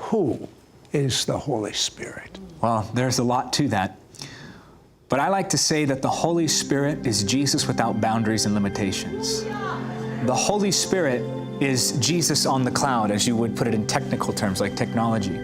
who is the Holy Spirit? Well, there's a lot to that. But I like to say that the Holy Spirit is Jesus without boundaries and limitations. The Holy Spirit is Jesus on the cloud, as you would put it in technical terms like technology.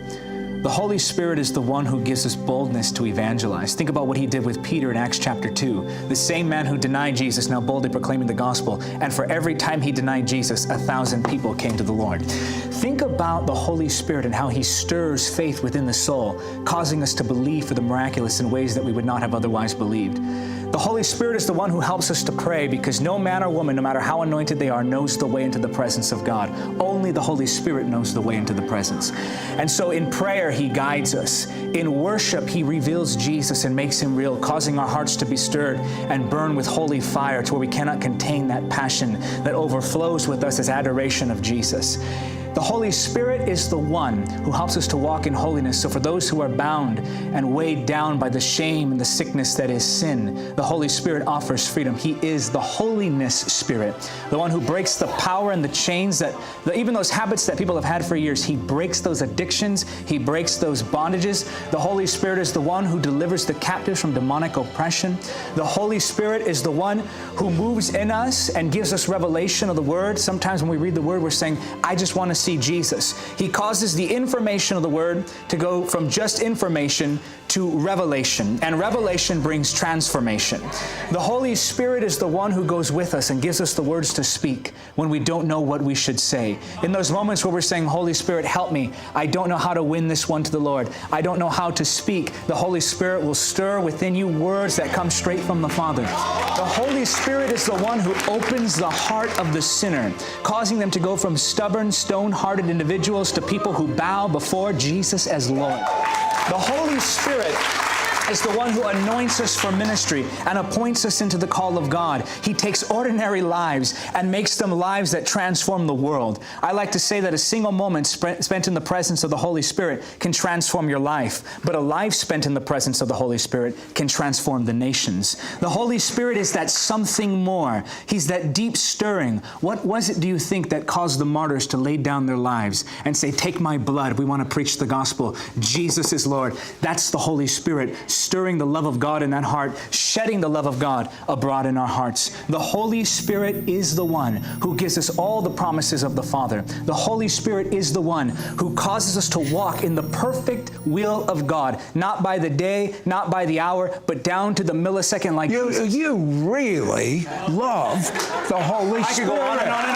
The Holy Spirit is the one who gives us boldness to evangelize. Think about what he did with Peter in Acts chapter 2. The same man who denied Jesus now boldly proclaiming the gospel. And for every time he denied Jesus, 1,000 people came to the Lord. Think about the Holy Spirit and how he stirs faith within the soul, causing us to believe for the miraculous in ways that we would not have otherwise believed. The Holy Spirit is the one who helps us to pray, because no man or woman, no matter how anointed they are, knows the way into the presence of God. Only the Holy Spirit knows the way into the presence. And so in prayer, he guides us. In worship, he reveals Jesus and makes him real, causing our hearts to be stirred and burn with holy fire to where we cannot contain that passion that overflows with us as adoration of Jesus. The Holy Spirit is the one who helps us to walk in holiness. So for those who are bound and weighed down by the shame and the sickness that is sin, the Holy Spirit offers freedom. He is the Holiness Spirit, the one who breaks the power and the chains that, even those habits that people have had for years, he breaks those addictions, he breaks those bondages. The Holy Spirit is the one who delivers the captives from demonic oppression. The Holy Spirit is the one who moves in us and gives us revelation of the Word. Sometimes when we read the Word, we're saying, I just want to see Jesus. He causes the information of the Word to go from just information to revelation, and revelation brings transformation. The Holy Spirit is the one who goes with us and gives us the words to speak when we don't know what we should say. In those moments where we're saying, Holy Spirit, help me. I don't know how to win this one to the Lord. I don't know how to speak. The Holy Spirit will stir within you words that come straight from the Father. The Holy Spirit is the one who opens the heart of the sinner, causing them to go from stubborn, stone-hearted individuals to people who bow before Jesus as Lord. The Holy Spirit is the one who anoints us for ministry and appoints us into the call of God. He takes ordinary lives and makes them lives that transform the world. I like to say that a single moment spent in the presence of the Holy Spirit can transform your life, but a life spent in the presence of the Holy Spirit can transform the nations. The Holy Spirit is that something more. He's that deep stirring. What was it, do you think, that caused the martyrs to lay down their lives and say, take my blood, we want to preach the gospel. Jesus is Lord. That's the Holy Spirit stirring the love of God in that heart, shedding the love of God abroad in our hearts. The Holy Spirit is the one who gives us all the promises of the Father. The Holy Spirit is the one who causes us to walk in the perfect will of God, not by the day, not by the hour, but down to the millisecond like Jesus. You really love the Holy Spirit. I could go on and on and